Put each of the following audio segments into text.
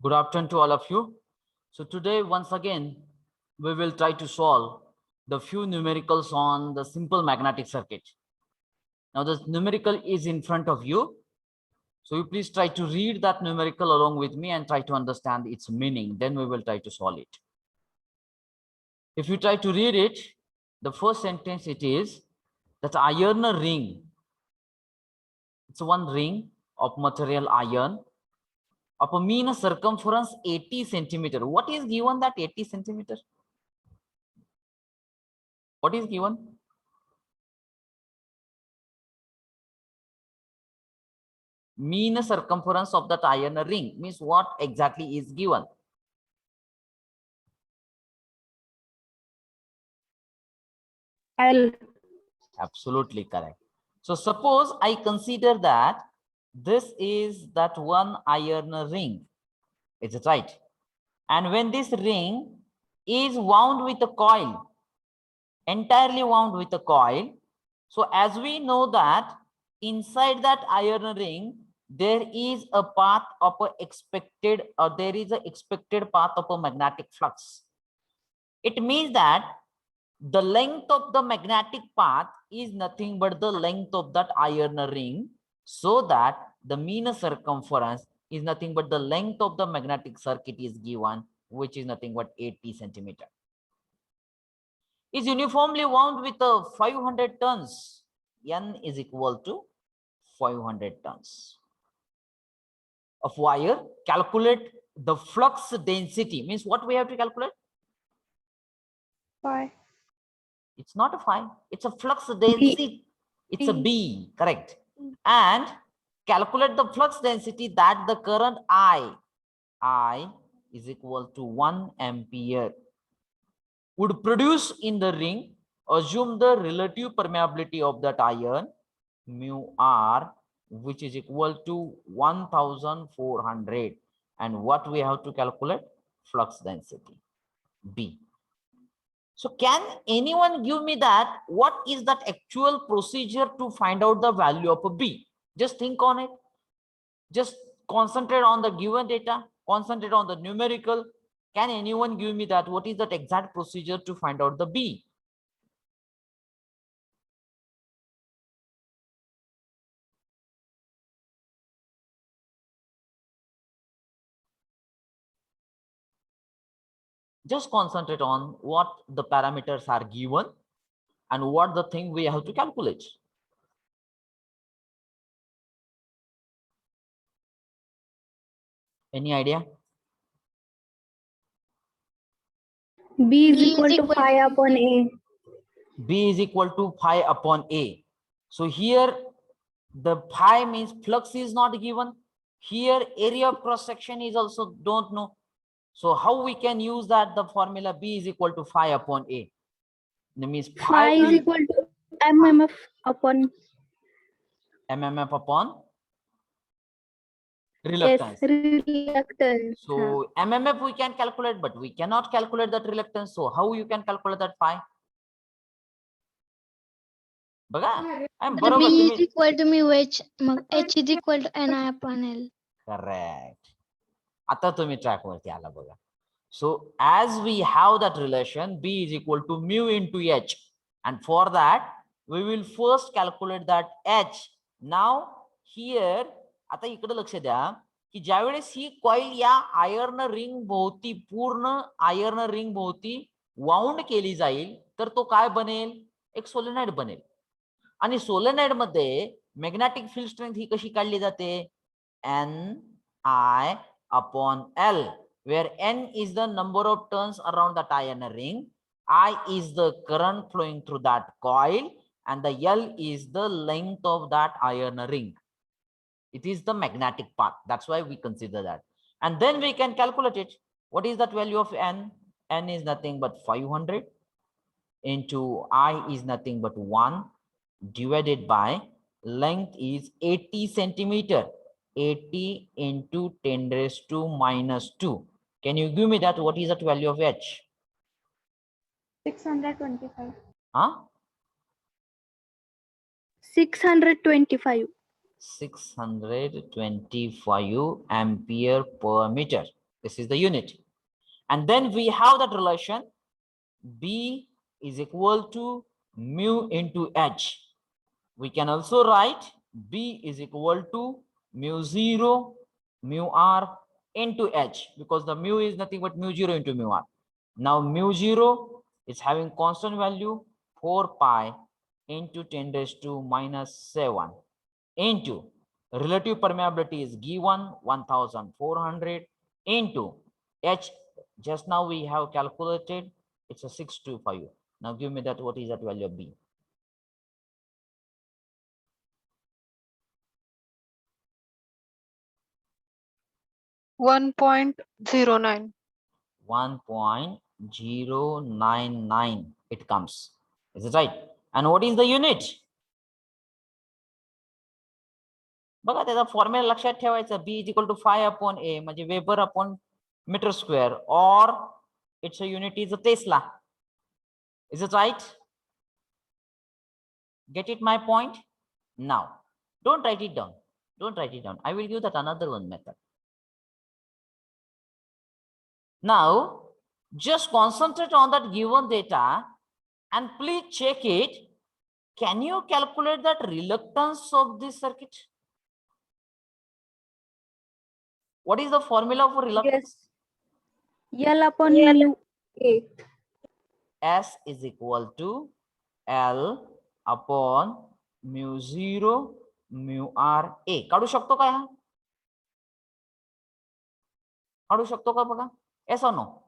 Good afternoon to all of you. So today, once again, we will try to solve the few numericals on the simple magnetic circuit. Now the numerical is in front of you. So you please try to read that numerical along with me and try to understand its meaning. Then we will try to solve it. If you try to read it, the first sentence it is that iron ring. It's one ring of material iron of a mean circumference 80 centimeter. What is given that 80 centimeter? What is given? Mean circumference of that iron ring means what exactly is given? L. Absolutely correct. So suppose I consider that this is that one iron ring. Is it right? And when this ring is wound with a coil, entirely wound with a coil, so as we know that inside that iron ring, there is a path of a expected, or there is an expected path of a magnetic flux. It means that the length of the magnetic path is nothing but the length of that iron ring, so that the mean circumference is nothing but the length of the magnetic circuit is given, which is nothing but 80 centimeter. Is uniformly wound with a 500 tons. N is equal to 500 tons of wire. Calculate the flux density. Means what we have to calculate? Phi. It's not a phi. It's a flux density. It's a B, correct. And calculate the flux density that the current I is equal to 1 ampere would produce in the ring. Assume the relative permeability of that iron mu r, which is equal to 1400, and what we have to calculate? Flux density B. So can anyone give me that what is that actual procedure to find out the value of a B? Just think on it. Just concentrate on the given data, concentrate on the numerical. Can anyone give me that what is that exact procedure to find out the B? Just concentrate on what the parameters are given and what the thing we have to calculate. Any idea? B is equal to phi upon A. B is equal to phi upon A. So here the phi means flux is not given. Here area of cross section is also don't know. So how we can use that the formula B is equal to phi upon A? That means Phi is equal to MMF upon MMF upon reluctance. S, reluctance. So MMF we can calculate, but we cannot calculate that reluctance. So how you can calculate that phi? बघा, I'm बरोबर B is तुम्ही. equal to mu H, mug H is equal to Ni upon L. Correct. आता तुम्ही track वरती आला बघा. So as we have that relation, B is equal to mu into H, and for that we will first calculate that H. Now here आता इकडे लक्ष द्या की ज्यावेळेस ही कॉइल या आयर्न रिंग भोवती पूर्ण आयर्न रिंग भोवती वाउंड केली जाईल तर तो काय बनेल? एक सोलेनॉइड बनेल. आणि सोलेनॉइड मध्ये मॅग्नेटिक फील्ड स्ट्रेंथ ही कशी काढली जाते? Ni upon L, where N is the number of turns around that iron ring, I is the current flowing through that coil, and the L is the length of that iron ring. It is the magnetic path. That's why we consider that. And then we can calculate it. What is that value of N? N is nothing but 500 into I is nothing but 1 divided by length is 80 centimeter. 80 into 10 raised to minus 2. Can you give me that? What is that value of H? 625. Huh? 625. 625 ampere per meter. This is the unit. And then we have that relation B is equal to mu into H. We can also write B is equal to mu 0 mu R into H, because the mu is nothing but mu 0 into mu R. Now mu 0 is having constant value 4 pi into 10 raised to minus 7 into relative permeability is given 1400 into H. Just now we have calculated, it's a 625. Now give me that, what is that value of B? $1.09. 1.099 it comes. Is it right? And what is the unit? बघा त्याचा formula लक्षात ठेवायचा, B is equal to 5 upon A म्हणजे weber upon meter square, or its a unit is a Tesla. Is it right? Get it my point? Now, don't write it down. Don't write it down. I will give that another one method. Now, just concentrate on that given data and please check it. Can you calculate that reluctance of this circuit? What is the formula for reluctance? Yes. L upon mu A. S is equal to L upon mu 0 mu R A. काढू शकतो का हा? काढू शकतो का बघा? Yes or no?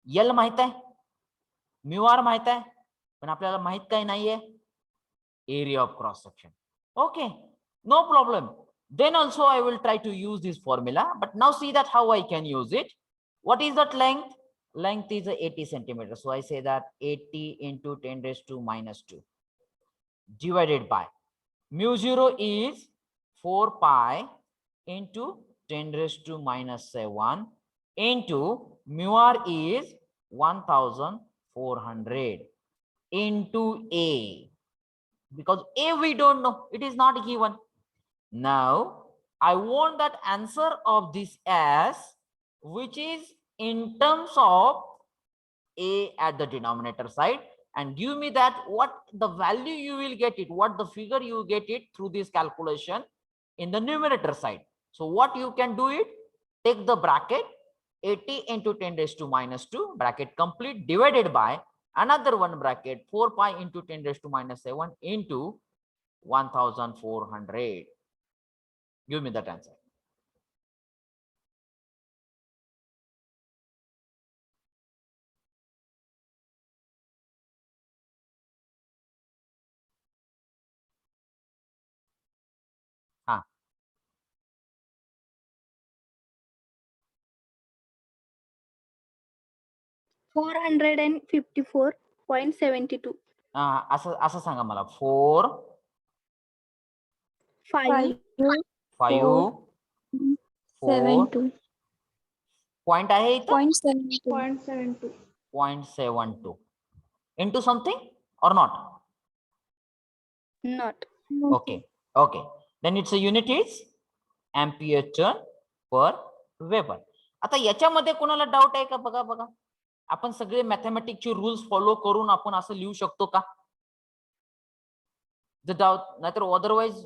L माहित आहे, mu R माहित आहे, पण आपल्याला माहित काय नाहीये? Area of cross section. Okay, no problem. Then also I will try to use this formula, but now see that how I can use it. What is that length? Length is 80 centimeters. So I say that 80 into 10 raised to minus 2 divided by mu 0 is 4 pi into 10 raised to minus 7 into mu R is 1400 into A. Because A we don't know, it is not given. Now I want that answer of this S, which is in terms of A at the denominator side, and give me that what the value you will get it, what the figure you get it through this calculation in the numerator side. So what you can do it, take the bracket 80 into 10 raised to minus 2 bracket complete divided by another one bracket 4 pi into 10 raised to minus 7 into 1400. Give me that answer. Ah. $454.72. असं सांगा मला 4 5 5 4 72. Point आहे इथं 0.72. 0.72 into something or not? Not. Okay, okay. Then its a unit is ampere turn per Weber. आता याच्यामध्ये कोणाला doubt आहे का? बघा बघा, आपण सगळे मॅथमॅटिक्सचे रूल्स फॉलो करून आपण असं लिहू शकतो का? The doubt, नाहीतर otherwise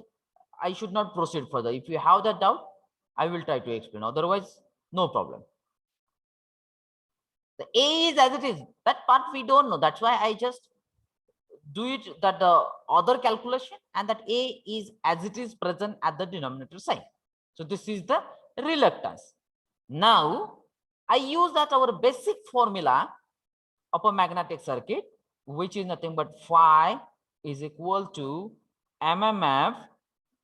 I should not proceed further. If you have that doubt, I will try to explain. Otherwise, no problem. The A is as it is. That part we don't know. That's why I just do it that the other calculation, and that A is as it is present at the denominator side. So this is the reluctance. Now I use that our basic formula of a magnetic circuit, which is nothing but phi is equal to mmf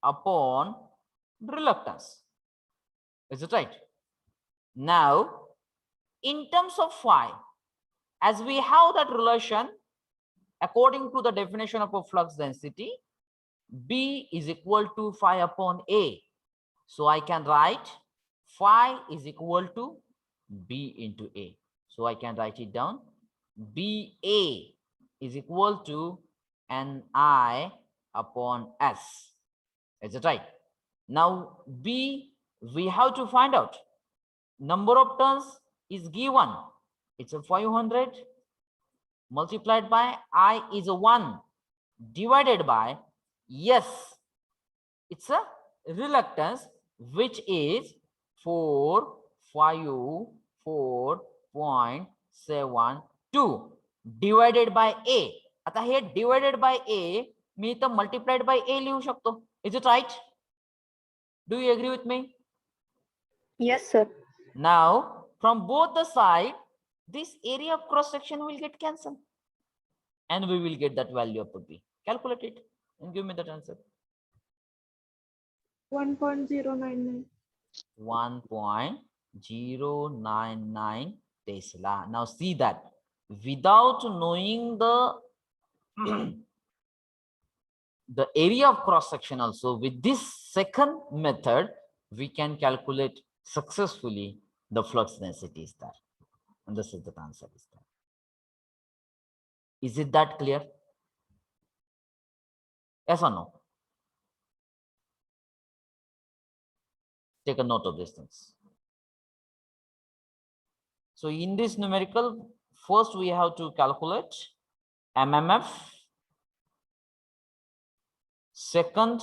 upon reluctance. Is it right? Now, in terms of phi, as we have that relation according to the definition of a flux density, B is equal to phi upon A. So I can write phi is equal to B into A. So I can write it down. BA is equal to Ni upon S. Is it right? Now B we have to find out number of turns is given. It's a 500 multiplied by I is a 1 divided by, yes, it's a reluctance, which is 454.72 divided by A. आता हे divided by A मी इथं multiplied by A लिहू शकतो. Is it right? Do you agree with me? Yes, sir. Now, from both the side, this area of cross section will get cancelled. And we will get that value of B. Calculate it and give me that answer. 1.099. 1.099 Tesla. Now see that without knowing the the area of cross section also, with this second method, we can calculate successfully the flux density is there. And this is the answer is there. Is it that clear? Yes or no? Take a note of these things. So in this numerical, first we have to calculate MMF. Second,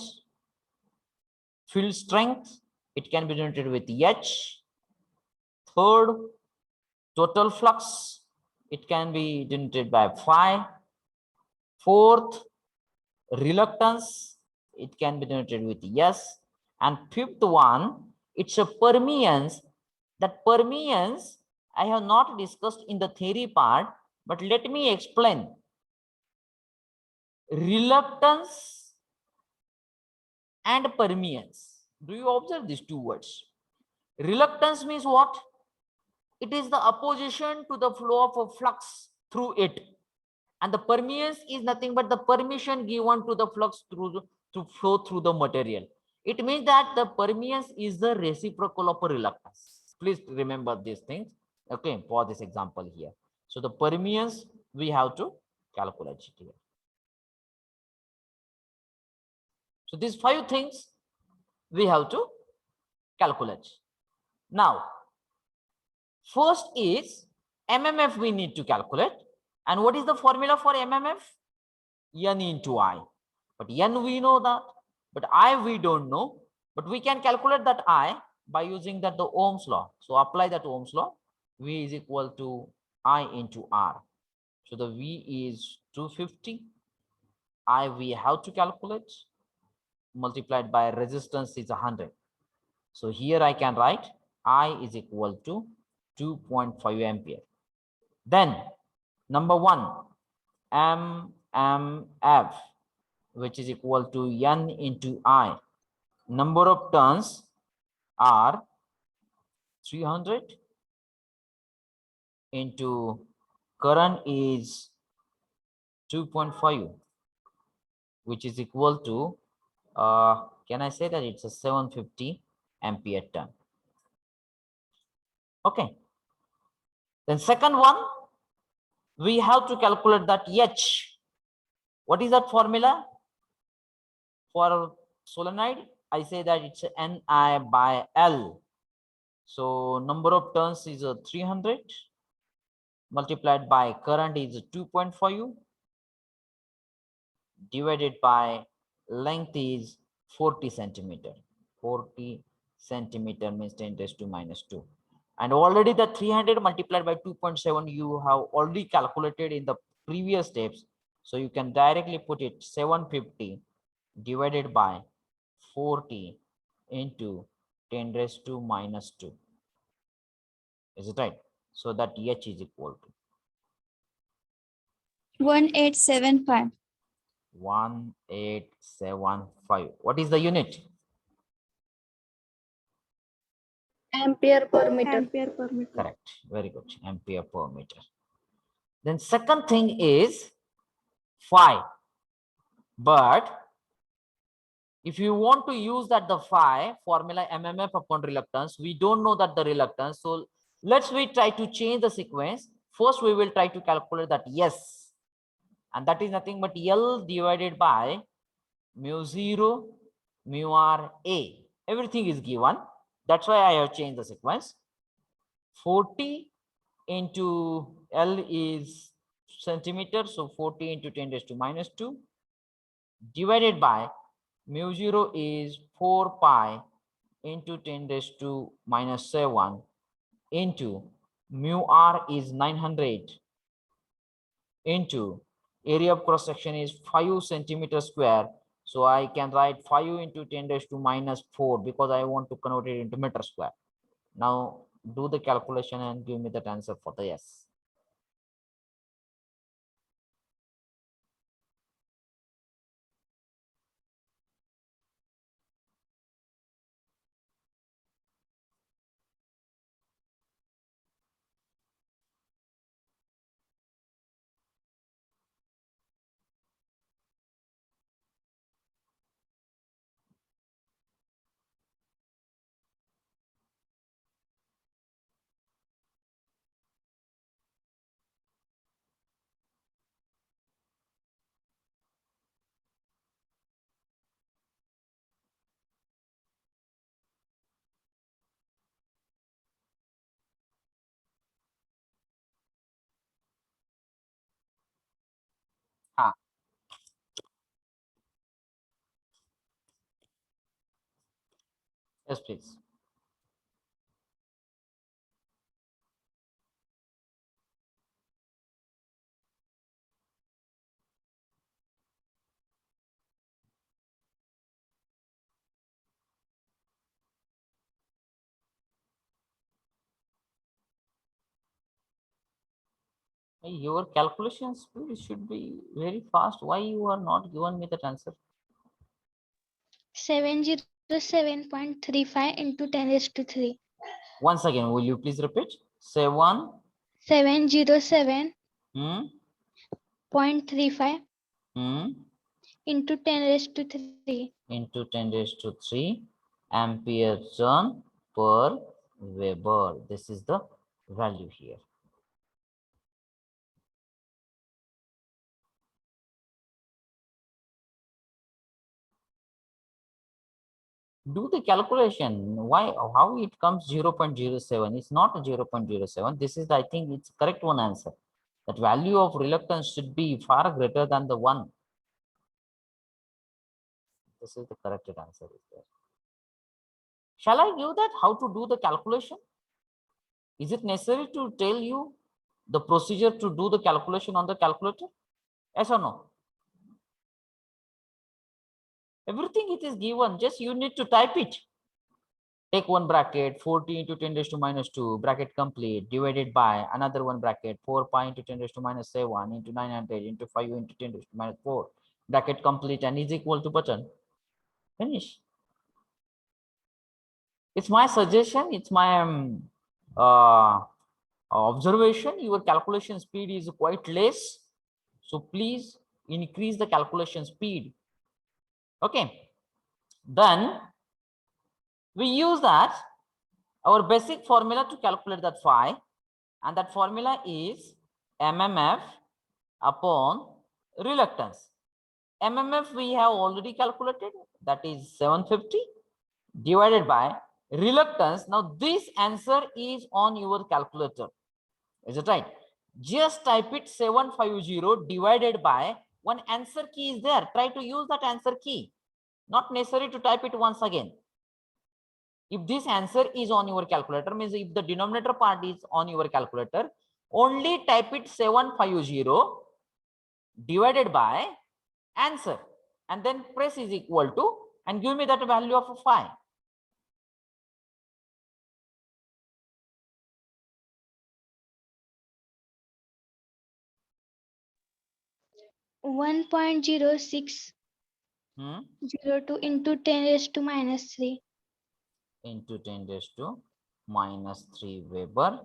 field strength. It can be denoted with H. Third, total flux. It can be denoted by phi. Fourth, reluctance. It can be denoted with S. And fifth one, it's a permeance. That permeance I have not discussed in the theory part, but let me explain. Reluctance and permeance. Do you observe these two words? Reluctance means what? It is the opposition to the flow of a flux through it. And the permeance is nothing but the permission given to the flux to flow through the material. It means that the permeance is the reciprocal of a reluctance. Please remember these things. Okay, for this example here. So the permeance we have to calculate it here. So these 5 things we have to calculate. Now, first is MMF we need to calculate. And what is the formula for MMF? N into I. But N we know that, but I we don't know. But we can calculate that I by using that the Ohm's law. So apply that Ohm's law. V is equal to I into R. So the V is 250. I we have to calculate, multiplied by resistance is 100. So here I can write I is equal to 2.5 ampere. Then number 1, MMF, which is equal to N into I. Number of turns are 300 into current is 2.5, which is equal to, can I say that it's a 750 ampere turn? Okay. Then second one, we have to calculate that H. What is that formula? For solenoid, I say that it's Ni by L. So number of turns is 300 multiplied by current is 2.5 divided by length is 40 centimeter. 40 centimeter means 10 raised to minus 2. And already the 300 multiplied by 2.7 you have already calculated in the previous steps. So you can directly put it 750 divided by 40 into 10 raised to minus 2. Is it right? So that H is equal to 1875. 1875. What is the unit? Ampere per meter. Correct. Very good. Ampere per meter. Then second thing is phi. But if you want to use that the phi formula MMF upon reluctance, we don't know that the reluctance. So let's we try to change the sequence. First, we will try to calculate that S. And that is nothing but L divided by mu 0 mu R A. Everything is given. That's why I have changed the sequence. 40 into L is centimeter, so 40 into 10 raised to minus 2 divided by mu 0 is 4 pi into 10 raised to minus 7 into mu r is 900 into area of cross section is 5 centimeter square. So I can write 5 into 10 raised to minus 4 because I want to convert it into meter square. Now do the calculation and give me that answer for the yes. Ah, yes, please. Your calculation speed should be very fast. Why you are not given me that answer? 707.35 into 10 raised to 3. Once again, will you please repeat? 7 707.35 hmm, hmm, into 10 raised to 3. into 10 raised to 3 ampere turn per Weber. This is the value here. Do the calculation. Why, how it comes 0.07? It's not a 0.07. This is, I think it's correct one answer. That value of reluctance should be far greater than the 1. This is the correct answer is there. Shall I give that how to do the calculation? Is it necessary to tell you the procedure to do the calculation on the calculator? Yes or no? Everything it is given, just you need to type it. Take one bracket, 40 into 10 raised to minus 2, bracket complete, divided by another one bracket, 4 pi into 10 raised to minus 7 into 900 into 5 into 10 raised to minus 4, bracket complete, and is equal to button. Finish. It's my suggestion, it's my observation. Your calculation speed is quite less. So please increase the calculation speed. Okay. Then we use that our basic formula to calculate that phi, and that formula is MMF upon reluctance. MMF we have already calculated, that is 750 divided by reluctance. Now this answer is on your calculator. Is it right? Just type it 750 divided by one answer key is there. Try to use that answer key. Not necessary to type it once again. If this answer is on your calculator, means if the denominator part is on your calculator, only type it 750 divided by answer and then press is equal to and give me that value of phi. One 1.0602 into 10 raised to minus 3. Into 10 raised to minus 3 Weber,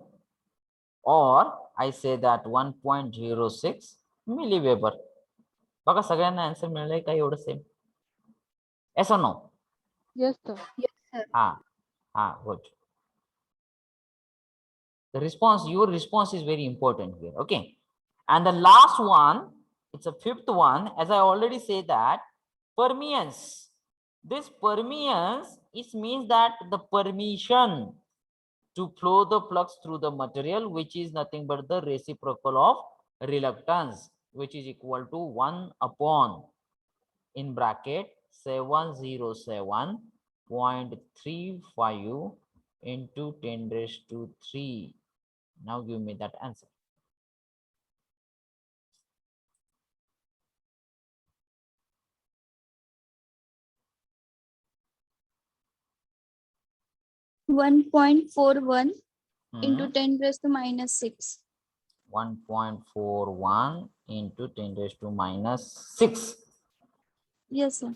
or I say that 1.06 milliweber. बघा सगळ्यांना answer मिळालंय का एवढं same? Yes or no? Yes, sir. Yes, sir. Good. The response, your response is very important here. Okay. And the last one, it's a fifth one, as I already say that permeance. This permeance, it means that the permission to flow the flux through the material, which is nothing but the reciprocal of reluctance, which is equal to 1 upon, in bracket, 707.35 into 10 raised to 3. Now give me that answer. (1.41 Hmm. into 10 raised to minus 6). 1.41 into 10 raised to minus 6. Yes, sir.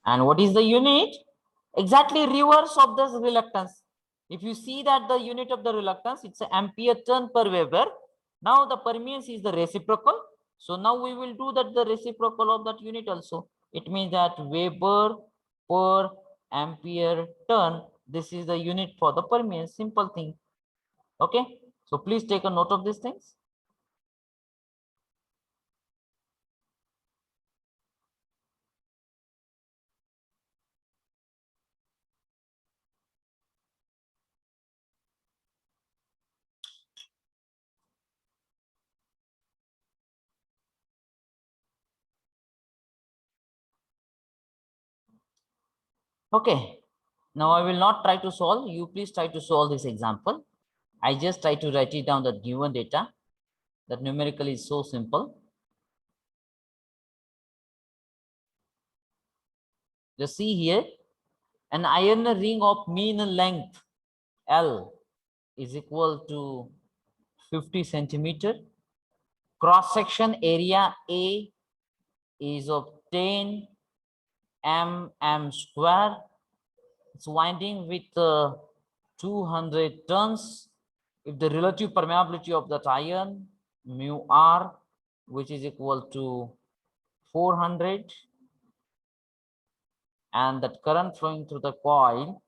And what is the unit? Exactly reverse of this reluctance. If you see that the unit of the reluctance, it's an ampere turn per Weber. Now the permeance is the reciprocal. So now we will do that the reciprocal of that unit also. It means that Weber per ampere turn. This is the unit for the permeance. Simple thing. Okay. So please take a note of these things. Okay, now I will not try to solve. You please try to solve this example. I just try to write it down the given data. That numerical is so simple. Just see here, an iron ring of mean length L is equal to 50 centimeter. Cross section area A is of 10 mm square. It's winding with 200 tons. If the relative permeability of that iron, mu r, which is equal to 400, and that current flowing through the coil,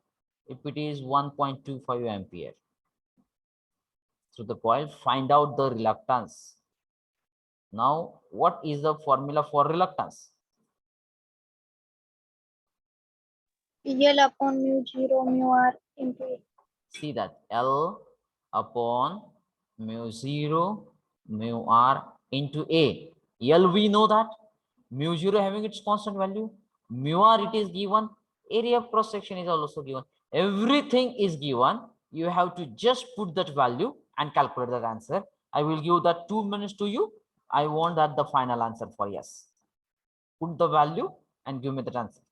if it is 1.25 ampere through the coil, find out the reluctance. Now, what is the formula for reluctance? L upon mu 0 mu r into A. See that L upon mu 0 mu r into A. L we know that, mu 0 having its constant value, mu r it is given, area of cross section is also given, everything is given. You have to just put that value and calculate that answer. I will give that 2 minutes to you. I want that the final answer for yes. Put the value and give me that answer.